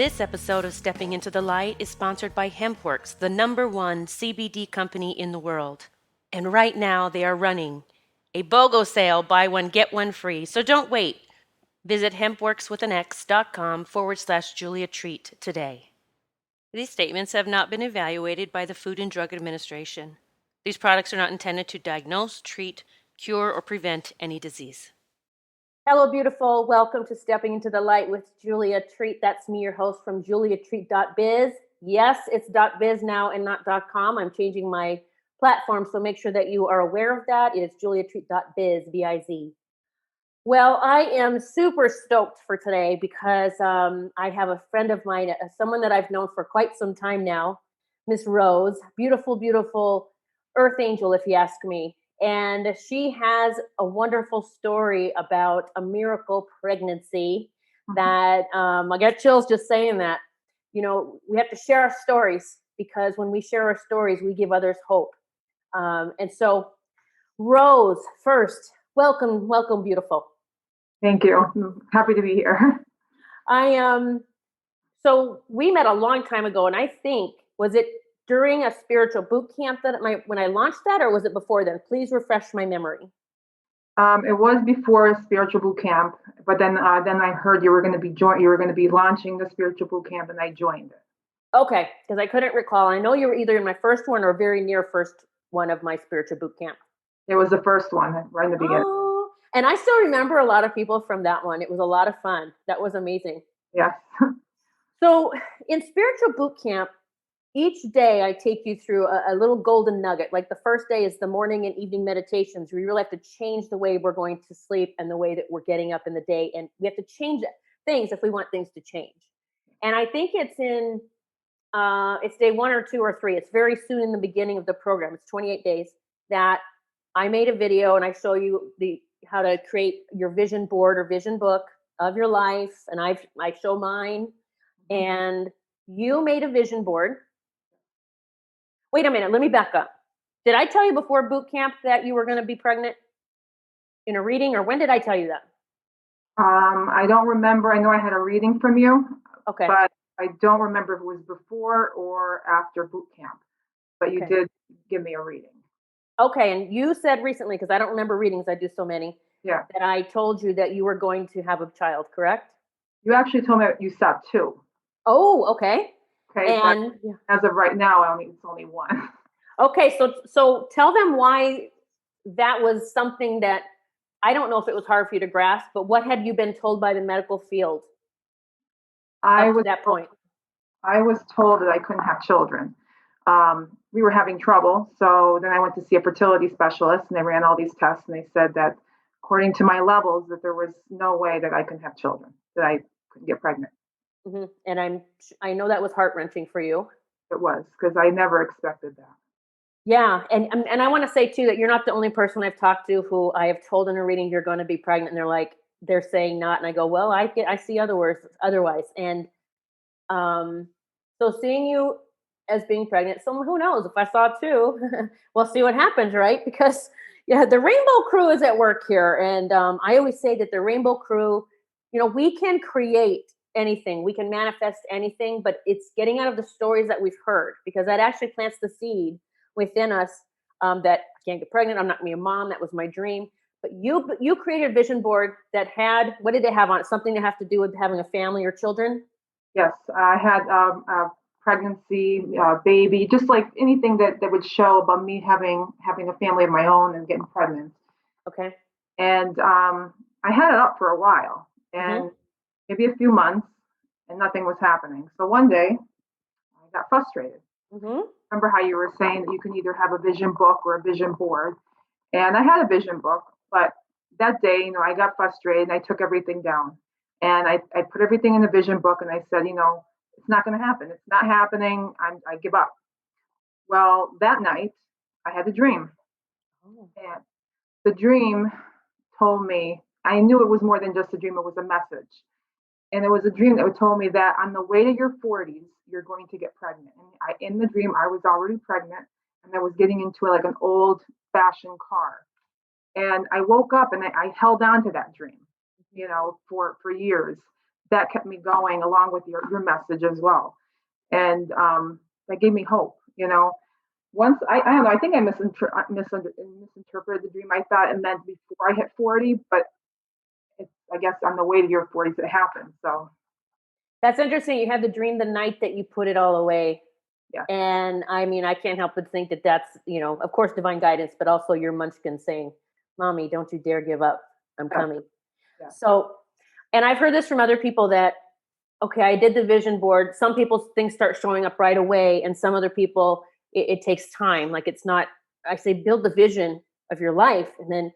This episode of Stepping into the Light is sponsored by HempWorks, the #1 CBD company in the world. And right now they are running a BOGO sale, buy one, get one free. So don't wait. Visit hempworkswithanx.com/Julia Treat today. These statements have not been evaluated by the Food and Drug Administration. These products are not intended to diagnose, treat, cure, or prevent any disease. Hello, beautiful. Welcome to Stepping into the Light with Julia Treat. That's me, your host from juliatreat.biz. Yes, it's .biz now and not .com. I'm changing my platform, so make sure that you are aware of that. It is juliatreat.biz, B-I-Z. Well, I am super stoked for today because I have a friend of mine, someone that I've known for quite some time now, Miss Rose. Beautiful, beautiful earth angel, if you ask me. And she has a wonderful story about a miracle pregnancy that I got chills just saying that. You know, we have to share our stories because when we share our stories, we give others hope. And so, Rose, first, welcome, welcome, beautiful. Thank you. I'm happy to be here. So we met a long time ago, and I think, was it during a spiritual boot camp when I launched that, or was it before then? Please refresh my memory. It was before a spiritual boot camp, but then I heard you were going to be launching the spiritual boot camp, and I joined it. Okay, because I couldn't recall. I know you were either in my first one or very near first one of my spiritual boot camp. It was the first one, right in the beginning. Oh, and I still remember a lot of people from that one. It was a lot of fun. That was amazing. Yes. So in spiritual boot camp, each day I take you through a little golden nugget. Like the first day is the morning and evening meditations. We really have to change the way we're going to sleep and the way that we're getting up in the day. And we have to change things if we want things to change. And I think it's day 1 or 2 or 3. It's very soon in the beginning of the program. It's 28 days that I made a video and I show you how to create your vision board or vision book of your life. And I show mine. And you made a vision board. Wait a minute, let me back up. Did I tell you before boot camp that you were going to be pregnant in a reading, or when did I tell you that? I don't remember. I know I had a reading from you. Okay. But I don't remember if it was before or after boot camp. But you did give me a reading. Okay, and you said recently, because I don't remember readings, I do so many, that I told you that you were going to have a child, correct? You actually told me that you saw 2. Oh, okay. Okay, and as of right now, it's only 1. Okay, so tell them why that was something that, I don't know if it was hard for you to grasp, but what had you been told by the medical field up to that point? I was told that I couldn't have children. We were having trouble, so then I went to see a fertility specialist, and they ran all these tests, and they said that according to my levels, that there was no way that I could have children, that I couldn't get pregnant. Mm-hmm. And I know that was heart-wrenching for you. It was, because I never expected that. Yeah, and I want to say too that you're not the only person I've talked to who I have told in a reading you're going to be pregnant, and they're saying not, and I go, well, I see otherwise, and so seeing you as being pregnant, so who knows, if I saw 2, we'll see what happens, right? Because the Rainbow Crew is at work here, and I always say that the Rainbow Crew, we can create anything, we can manifest anything, but it's getting out of the stories that we've heard, because that actually plants the seed within us that I can't get pregnant, I'm not gonna be a mom, that was my dream. But you created a vision board that had, what did it have on it? Something to have to do with having a family or children? Yes, I had a pregnancy, baby, just like anything that would show about me having a family of my own and getting pregnant. Okay. And I had it up for a while, and maybe a few months, and nothing was happening. So one day, I got frustrated. Remember how you were saying that you can either have a vision book or a vision board? And I had a vision book, but that day, I got frustrated and I took everything down. And I put everything in the vision book, and I said, it's not going to happen. It's not happening. I give up. Well, that night, I had a dream. And the dream told me, I knew it was more than just a dream. It was a message. And it was a dream that told me that on the way to your 40s, you're going to get pregnant. And in the dream, I was already pregnant, and I was getting into an old-fashioned car. And I woke up, and I held on to that dream, for years. that kept me going along with your message as well. And that gave me hope, Once I don't know, I think I misinterpreted the dream. I thought it meant before I hit 40, but I guess on the way to your 40s, it happened. So That's interesting. You had the dream the night that you put it all away. yeah, And I mean, I can't help but think that that's, of course, divine guidance, but also your munchkin saying, Mommy, don't you dare give up. I'm yeah, coming. yeah. So, and I've heard this from other people that, okay, I did the vision board. Some people's things start showing up right away. And some other people, it takes time. Like it's not, I say, build the vision of your life and then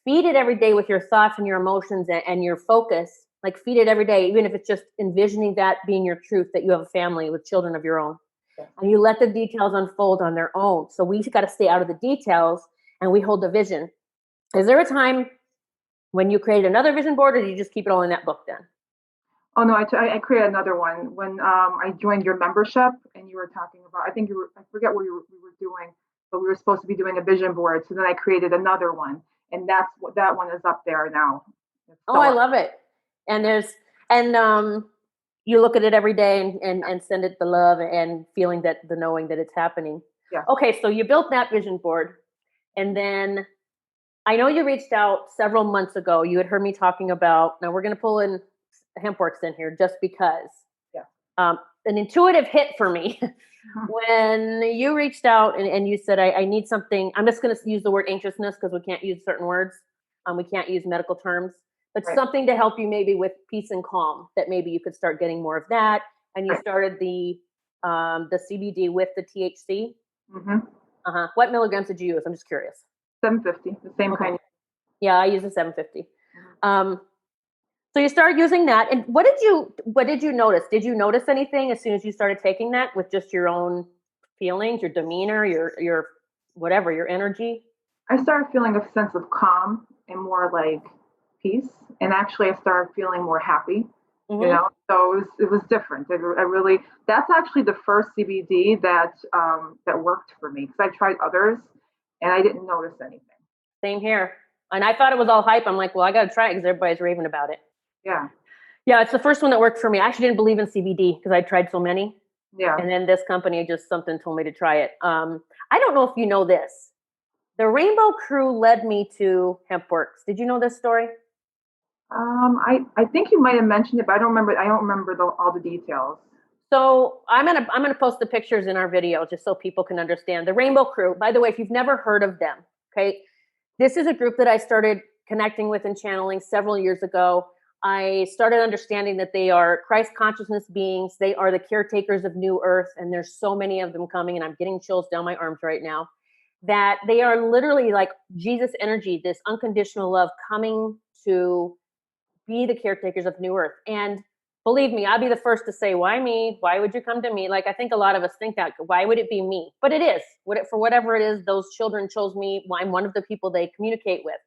feed it every day with your thoughts and your emotions and your focus. Like feed it every day, even if it's just envisioning that being your truth, that you have a family with children of your own. Yeah. And you let the details unfold on their own. So we got to stay out of the details and we hold the vision. Is there a time when you created another vision board, or did you just keep it all in that book then? Oh no, I created another one when I joined your membership, and you were talking about. I forget what we were doing, but we were supposed to be doing a vision board. So then I created another one, and that one is up there now. Oh, I love it. And you look at it every day and send it the love and feeling that the knowing that it's happening. Yeah. Okay, so you built that vision board, and then I know you reached out several months ago. You had heard me talking about. Now we're going to pull in HempWorks in here just because. Yeah. An intuitive hit for me when you reached out and you said, I need something. I'm just going to use the word anxiousness because we can't use certain words. We can't use medical terms, but Right. something to help you maybe with peace and calm, that maybe you could start getting more of that. And you started the CBD with the THC. Mm-hmm. What milligrams did you use? I'm just curious. 750, the same kind. Yeah, I use a 750. So you started using that, and what did you notice? Did you notice anything as soon as you started taking that with just your own feelings, your demeanor, your whatever, your energy? I started feeling a sense of calm and more like peace, and actually I started feeling more happy. Mm-hmm. So it was different. That's actually the first CBD that worked for me, because I tried others and I didn't notice anything. Same here. And I thought it was all hype. I'm like, well, I got to try it because everybody's raving about it. Yeah. Yeah, it's the first one that worked for me. I actually didn't believe in CBD because I tried so many. Yeah. And then this company just something told me to try it. I don't know if you know this. The Rainbow Crew led me to HempWorks. Did you know this story? I think you might have mentioned it, but I don't remember. I don't remember all the details. So I'm gonna post the pictures in our video just so people can understand. The Rainbow Crew, by the way, if you've never heard of them, okay, this is a group that I started connecting with and channeling several years ago. I started understanding that they are Christ consciousness beings. They are the caretakers of New Earth, and there's so many of them coming, and I'm getting chills down my arms right now. That they are literally like Jesus energy, this unconditional love coming to be the caretakers of New Earth. And believe me, I'll be the first to say, why me? Why would you come to me? Like, I think a lot of us think that. Why would it be me? But it is. For whatever it is, those children chose me. I'm one of the people they communicate with.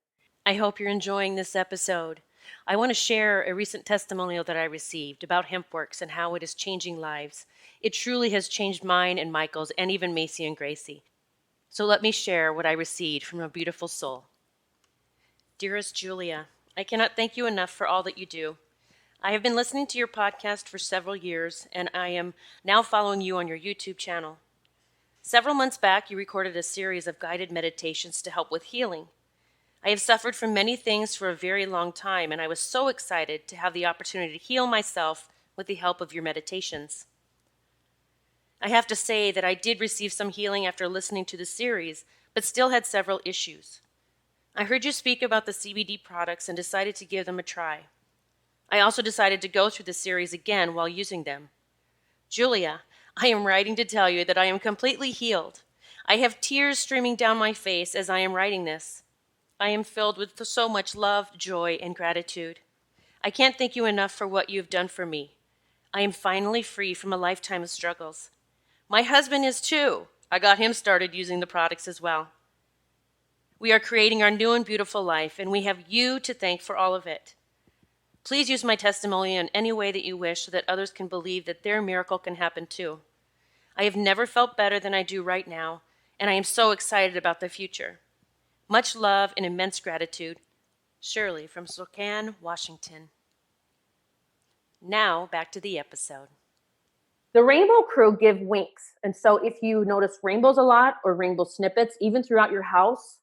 I hope you're enjoying this episode. I want to share a recent testimonial that I received about HempWorks and how it is changing lives. It truly has changed mine and Michael's and even Macy and Gracie. So let me share what I received from a beautiful soul. Dearest Julia, I cannot thank you enough for all that you do. I have been listening to your podcast for several years, and I am now following you on your YouTube channel. Several months back, you recorded a series of guided meditations to help with healing. I have suffered from many things for a very long time, and I was so excited to have the opportunity to heal myself with the help of your meditations. I have to say that I did receive some healing after listening to the series, but still had several issues. I heard you speak about the CBD products and decided to give them a try. I also decided to go through the series again while using them. Julia, I am writing to tell you that I am completely healed. I have tears streaming down my face as I am writing this. I am filled with so much love, joy, and gratitude. I can't thank you enough for what you have done for me. I am finally free from a lifetime of struggles. My husband is too. I got him started using the products as well. We are creating our new and beautiful life, and we have you to thank for all of it. Please use my testimony in any way that you wish so that others can believe that their miracle can happen too. I have never felt better than I do right now, and I am so excited about the future. Much love and immense gratitude. Shirley from Spokane, Washington. Now, back to the episode. The Rainbow Crew give winks. And so if you notice rainbows a lot or rainbow snippets, even throughout your house,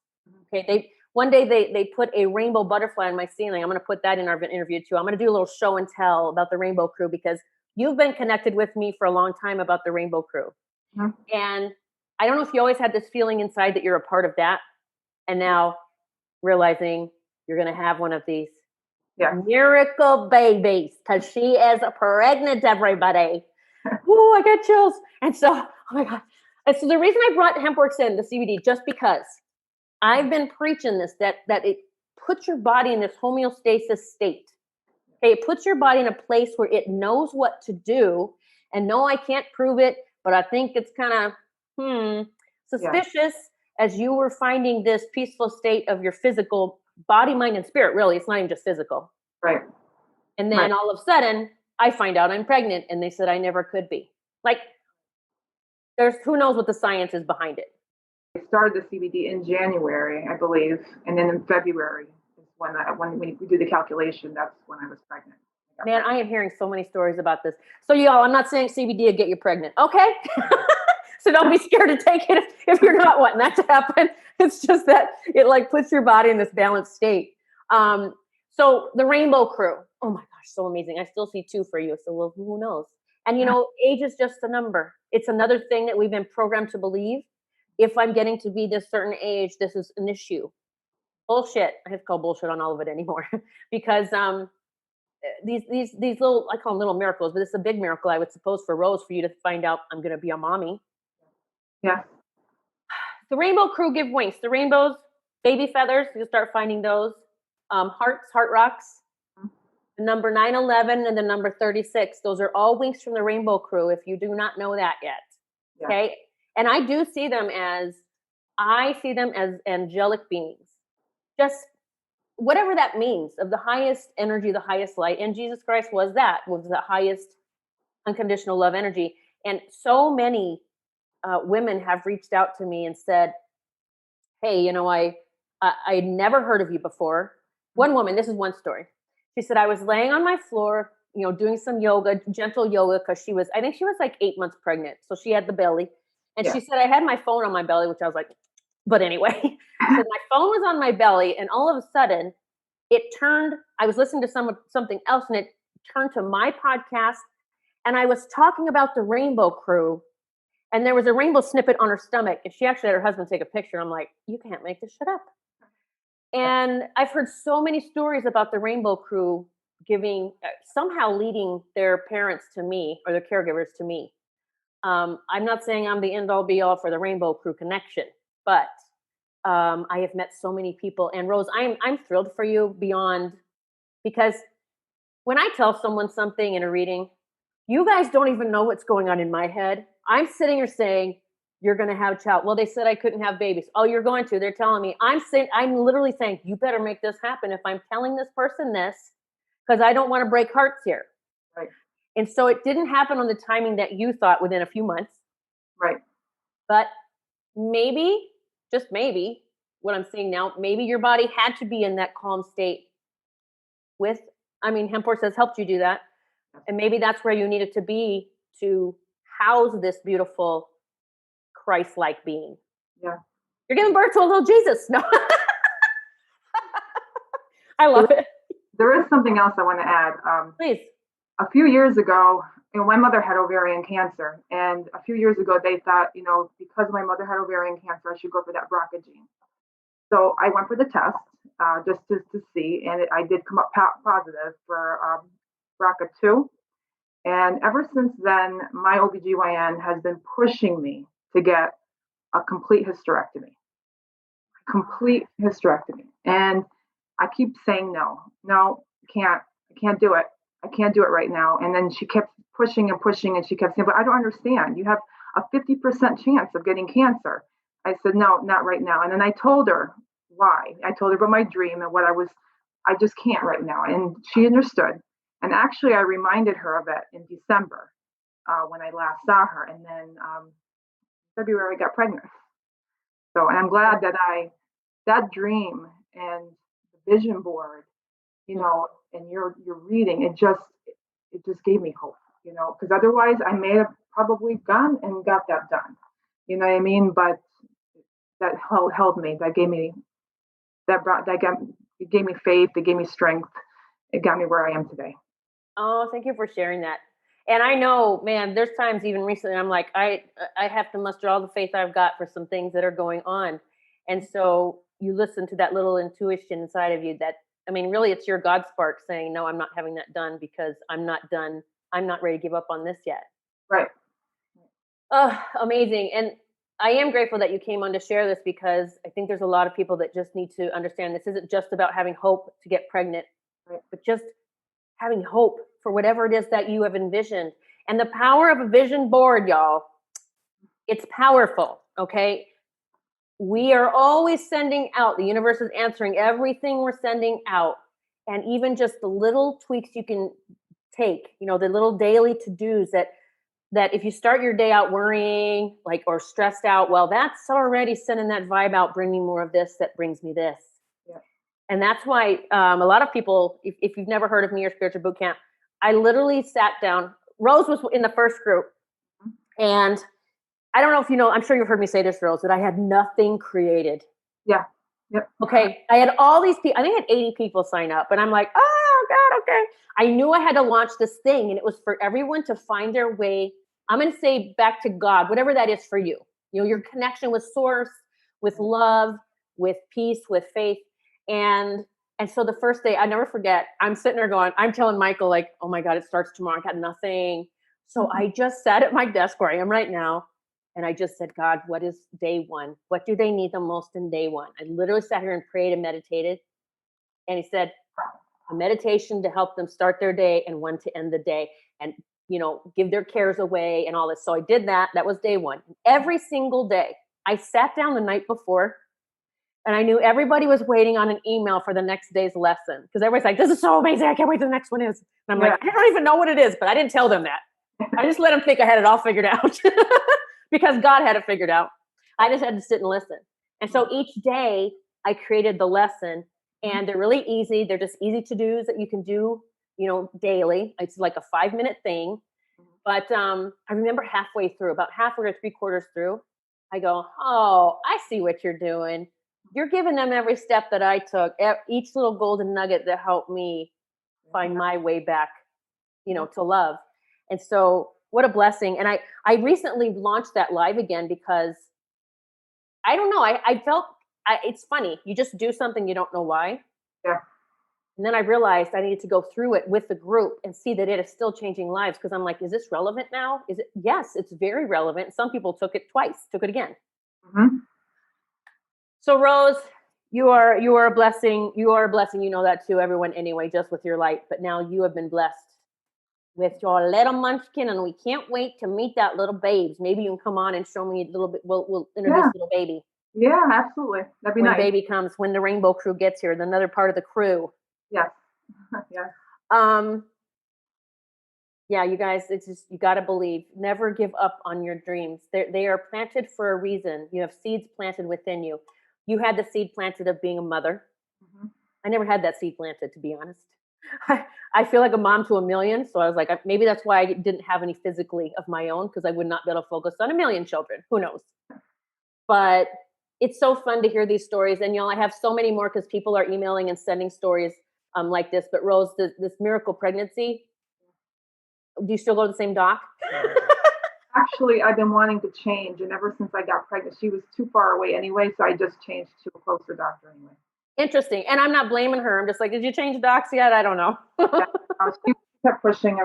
okay, one day they put a rainbow butterfly on my ceiling. I'm going to put that in our interview too. I'm going to do a little show and tell about the Rainbow Crew because you've been connected with me for a long time about the Rainbow Crew. Mhm. And I don't know if you always had this feeling inside that you're a part of that. And now realizing you're going to have one of these Yes. miracle babies because she is pregnant, everybody. Ooh, I got chills. And so, oh my God. And so the reason I brought HempWorks in, the CBD, just because I've been preaching this, that it puts your body in this homeostasis state. Okay, it puts your body in a place where it knows what to do. And no, I can't prove it, but I think it's kind of suspicious as you were finding this peaceful state of your physical body, mind, and spirit. Really, it's not even just physical. Right. And then all of a sudden, I find out I'm pregnant, and they said I never could be. Like, there's who knows what the science is behind it. I started the CBD in January, I believe, and then in February is when we do the calculation. That's when I was pregnant. Man, I am hearing so many stories about this. So, y'all, I'm not saying CBD will get you pregnant, okay? So don't be scared to take it if you're not wanting that to happen. It's just that it like puts your body in this balanced state. So the Rainbow Crew, oh my gosh, so amazing. I still see 2 for you, so well, who knows? And you know, age is just a number. It's another thing that we've been programmed to believe. If I'm getting to be this certain age, this is an issue. Bullshit. I have to call bullshit on all of it anymore because these little, I call them little miracles, but it's a big miracle, I would suppose, for Rose, for you to find out I'm going to be a mommy. Yeah. The Rainbow Crew give winks. The rainbows, baby feathers, you'll start finding those. Hearts, heart rocks. The number 911 and the number 36. Those are all winks from the Rainbow Crew, if you do not know that yet. Yeah. Okay? And I do see them as angelic beings. Just whatever that means, of the highest energy, the highest light. And Jesus Christ was the highest unconditional love energy. And so many women have reached out to me and said, hey, you know, I'd never heard of you before. One woman, this is one story. She said, I was laying on my floor, you know, doing some yoga, gentle yoga, because I think she was like 8 months pregnant. So she had the belly. And she said, I had my phone on my belly, which I was like, but anyway, she said, my phone was on my belly. And all of a sudden it turned, I was listening to something else and it turned to my podcast. And I was talking about the Rainbow Crew. And there was a rainbow snippet on her stomach. And she actually had her husband take a picture. I'm like, you can't make this shit up. And I've heard so many stories about the Rainbow Crew somehow leading their parents to me or their caregivers to me. I'm not saying I'm the end all be all for the Rainbow Crew connection, but I have met so many people. And Rose, I'm thrilled for you beyond, because when I tell someone something in a reading, you guys don't even know what's going on in my head. I'm sitting here saying, you're going to have a child. Well, they said I couldn't have babies. Oh, you're going to. They're telling me. I'm literally saying, you better make this happen if I'm telling this person this, because I don't want to break hearts here. Right. And so it didn't happen on the timing that you thought within a few months. Right. But maybe, just maybe, what I'm saying now, maybe your body had to be in that calm state HempWorks has helped you do that. And maybe that's where you needed to be to house this beautiful Christ-like being. Yeah. You're giving birth to a little Jesus. No. I love it. There is something else I want to add. Please. A few years ago, my mother had ovarian cancer. And a few years ago, they thought, because my mother had ovarian cancer, I should go for that BRCA gene. So I went for the test just to see. And I did come up positive for BRCA2. And ever since then, my OBGYN has been pushing me to get a complete hysterectomy. And I keep saying no, I can't do it. I can't do it right now. And then she kept pushing and pushing, and she kept saying, but I don't understand. You have a 50% chance of getting cancer. I said, no, not right now. And then I told her why. I told her about my dream and I just can't right now. And she understood. And actually, I reminded her of it in December when I last saw her. And then February, I got pregnant. So, and I'm glad that dream and the vision board, and your reading, it just gave me hope, because otherwise I may have probably gone and got that done. You know what I mean? But that held me. That gave me it gave me faith. It gave me strength. It got me where I am today. Oh, thank you for sharing that. And I know, man, there's times even recently I'm like, I have to muster all the faith I've got for some things that are going on. And so you listen to that little intuition inside of you that, I mean, really it's your God spark saying, no, I'm not having that done because I'm not done. I'm not ready to give up on this yet. Right. Oh, amazing. And I am grateful that you came on to share this because I think there's a lot of people that just need to understand this isn't just about having hope to get pregnant, right? But just having hope for whatever it is that you have envisioned. And the power of a vision board, y'all, it's powerful, okay? We are always sending out, the universe is answering everything we're sending out. And even just the little tweaks you can take, the little daily to-dos that if you start your day out worrying or stressed out, well, that's already sending that vibe out, bring me more of this, that brings me this. Yeah. And that's why a lot of people, if you've never heard of me or Spiritual Boot Camp, I literally sat down. Rose was in the first group. And I don't know if you know, I'm sure you've heard me say this, Rose, that I had nothing created. Yeah. Yep. Okay. I had all these people, I think I had 80 people sign up. And I'm like, oh, God, okay. I knew I had to launch this thing. And it was for everyone to find their way. I'm going to say back to God, whatever that is for you. Your connection with source, with love, with peace, with faith. And so the first day, I never forget, I'm sitting there going, I'm telling Michael, like, oh my God, it starts tomorrow. I got nothing. So I just sat at my desk where I am right now. And I just said, God, what is day one? What do they need the most in day one? I literally sat here and prayed and meditated. And he said, a meditation to help them start their day and one to end the day. And give their cares away and all this. So I did that. That was day one. Every single day, I sat down the night before and I knew everybody was waiting on an email for the next day's lesson. Because everybody's like, this is so amazing. I can't wait till the next one is. And I'm like, I don't even know what it is, but I didn't tell them that. I just let them think I had it all figured out because God had it figured out. I just had to sit and listen. And so each day I created the lesson and they're really easy. They're just easy to-dos that you can do daily. It's like a 5-minute thing. But I remember about halfway or 3/4 through, I go, oh, I see what you're doing. You're giving them every step that I took, each little golden nugget that helped me find my way back, to love. And so what a blessing. And I recently launched that live again because I don't know. I felt it's funny. You just do something, you don't know why. Yeah. And then I realized I needed to go through it with the group and see that it is still changing lives. Because I'm like, is this relevant now? Is it? Yes, it's very relevant. Some people took it twice, took it again. Mm-hmm. So Rose, you are a blessing. You are a blessing. You know that too, everyone anyway, just with your light. But now you have been blessed with your little munchkin, and we can't wait to meet that little babes. Maybe you can come on and show me a little bit. We'll introduce little baby. Yeah, absolutely. That'd be when nice. Baby comes, when the rainbow crew gets here, another part of the crew. Yes. Yes. Yeah, you guys, it's just, you got to believe, never give up on your dreams. They are planted for a reason. You have seeds planted within you. You had the seed planted of being a mother. Mm-hmm. I never had that seed planted, to be honest. I feel like a mom to a million. So I was like, maybe that's why I didn't have any physically of my own, because I would not be able to focus on a million children. Who knows? But it's so fun to hear these stories. And y'all, I have so many more because people are emailing and sending stories like this. But Rose, this miracle pregnancy, do you still go to the same doc? Actually, I've been wanting to change. And ever since I got pregnant, she was too far away anyway. So I just changed to a closer doctor anyway. Interesting. And I'm not blaming her. I'm just like, did you change docs yet? I don't know. She kept pushing.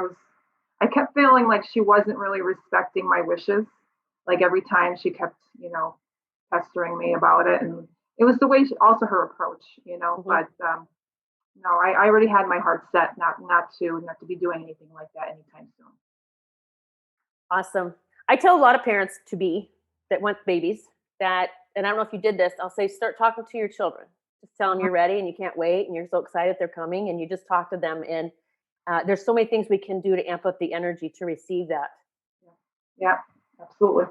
I kept feeling like she wasn't really respecting my wishes. Like every time she kept, pestering me about it. And it was the way also her approach, mm-hmm. But no, I already had my heart set not to be doing anything like that anytime soon. Awesome. I tell a lot of parents that want babies that, and I don't know if you did this, I'll say, start talking to your children. Just tell them you're ready and you can't wait and you're so excited they're coming, and you just talk to them. And there's so many things we can do to amp up the energy to receive that. Yeah, absolutely.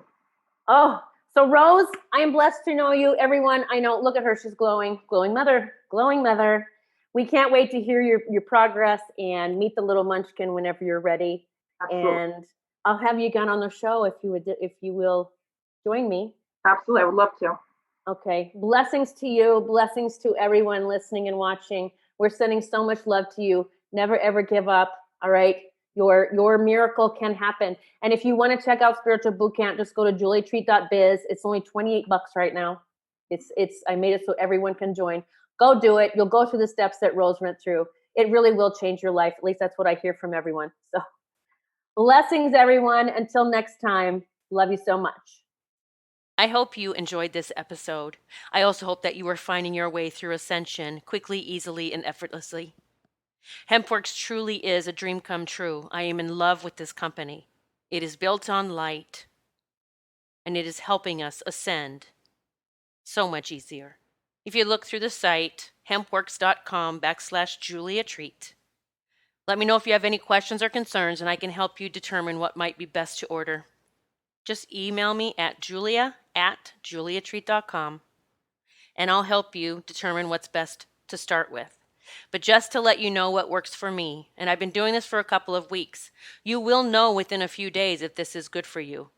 Oh, so Rose, I am blessed to know you. Everyone, I know, look at her. She's glowing, glowing mother, glowing mother. We can't wait to hear your progress and meet the little munchkin whenever you're ready. Absolutely. And I'll have you again on the show if you will join me. Absolutely. I would love to. Okay. Blessings to you. Blessings to everyone listening and watching. We're sending so much love to you. Never ever give up. All right. Your miracle can happen. And if you want to check out Spiritual Bootcamp, just go to juliatreat.biz. It's only $28 right now. I made it so everyone can join. Go do it. You'll go through the steps that Rose went through. It really will change your life. At least that's what I hear from everyone. So blessings, everyone. Until next time. Love you so much. I hope you enjoyed this episode. I also hope that you are finding your way through ascension quickly, easily, and effortlessly. HempWorks truly is a dream come true. I am in love with this company. It is built on light, and it is helping us ascend so much easier. If you look through the site, hempworks.com/Julia Treat, let me know if you have any questions or concerns, and I can help you determine what might be best to order. Just email me at julia@juliatreat.com, and I'll help you determine what's best to start with. But just to let you know what works for me, and I've been doing this for a couple of weeks, you will know within a few days if this is good for you.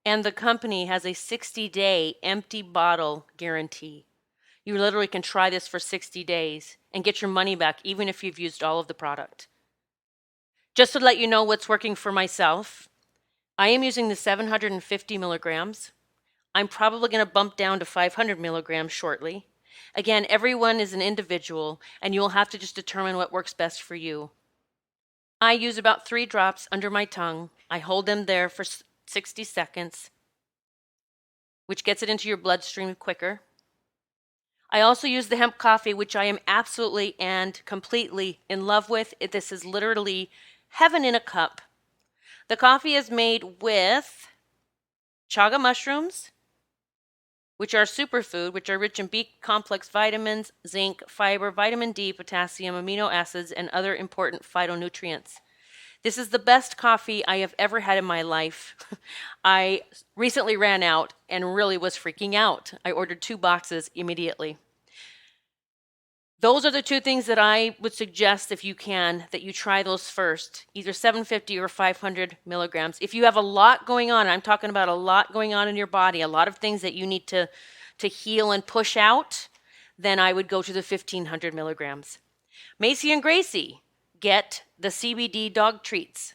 And the company has a 60-day empty bottle guarantee. You literally can try this for 60 days and get your money back even if you've used all of the product. Just to let you know what's working for myself, I am using the 750 milligrams. I'm probably going to bump down to 500 milligrams shortly. Again, everyone is an individual, and you'll have to just determine what works best for you. I use about 3 drops under my tongue. I hold them there for 60 seconds, which gets it into your bloodstream quicker. I also use the hemp coffee, which I am absolutely and completely in love with. This is literally heaven in a cup. The coffee is made with chaga mushrooms, which are superfood, which are rich in B-complex vitamins, zinc, fiber, vitamin D, potassium, amino acids, and other important phytonutrients. This is the best coffee I have ever had in my life. I recently ran out and really was freaking out. I ordered 2 boxes immediately. Those are the 2 things that I would suggest, if you can, that you try those first, either 750 or 500 milligrams. If you have a lot going on, I'm talking about a lot going on in your body, a lot of things that you need to heal and push out, then I would go to the 1500 milligrams. Macy and Gracie get the CBD dog treats.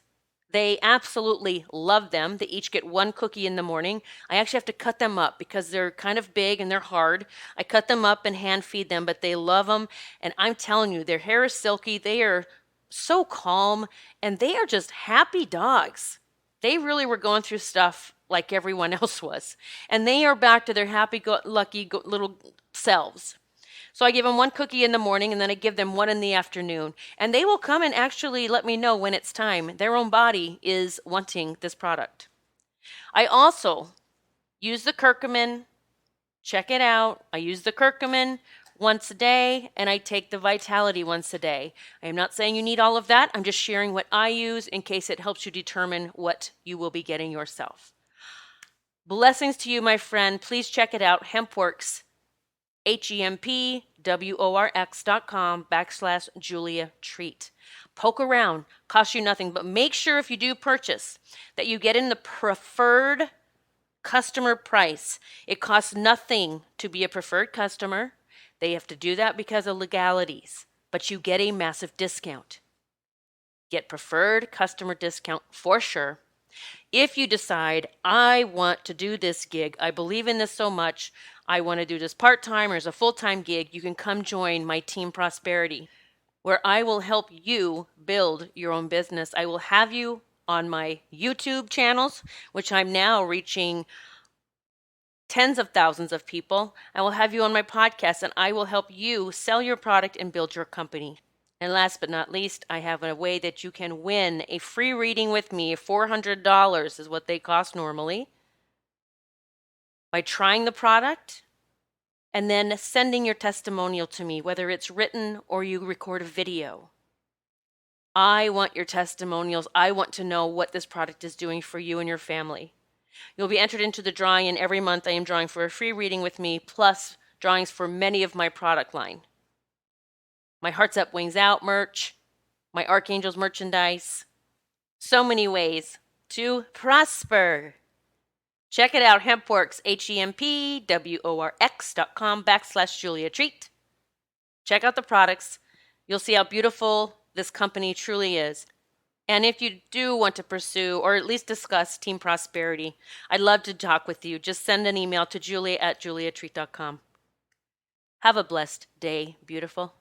They absolutely love them. They each get 1 cookie in the morning. I actually have to cut them up because they're kind of big and they're hard. I cut them up and hand feed them, but they love them. And I'm telling you, their hair is silky. They are so calm, and they are just happy dogs. They really were going through stuff like everyone else was. And they are back to their happy-go-lucky little selves. So I give them 1 cookie in the morning, and then I give them 1 in the afternoon. And they will come and actually let me know when it's time. Their own body is wanting this product. I also use the curcumin. Check it out. I use the curcumin once a day, and I take the Vitality once a day. I am not saying you need all of that. I'm just sharing what I use in case it helps you determine what you will be getting yourself. Blessings to you, my friend. Please check it out. HempWorks. HempWorks.com/Julia Treat. Poke around, costs you nothing, but make sure if you do purchase that you get in the preferred customer price. It costs nothing to be a preferred customer. They have to do that because of legalities, but you get a massive discount. Get preferred customer discount for sure. If you decide, I want to do this gig, I believe in this so much, I want to do this part-time or as a full-time gig, you can come join my Team Prosperity, where I will help you build your own business. I will have you on my YouTube channels, which I'm now reaching tens of thousands of people. I will have you on my podcast, and I will help you sell your product and build your company. And last but not least, I have a way that you can win a free reading with me. $400 is what they cost normally. By trying the product and then sending your testimonial to me, whether it's written or you record a video. I want your testimonials. I want to know what this product is doing for you and your family. You'll be entered into the drawing, and every month I am drawing for a free reading with me, plus drawings for many of my product line. my Hearts Up, Wings Out merch, my Archangels merchandise. So many ways to prosper. Check it out, Hempworks, HEMPWORX.com/Julia Treat. Check out the products. You'll see how beautiful this company truly is. And if you do want to pursue or at least discuss Team Prosperity, I'd love to talk with you. Just send an email to julia@juliatreat.com. Have a blessed day, beautiful.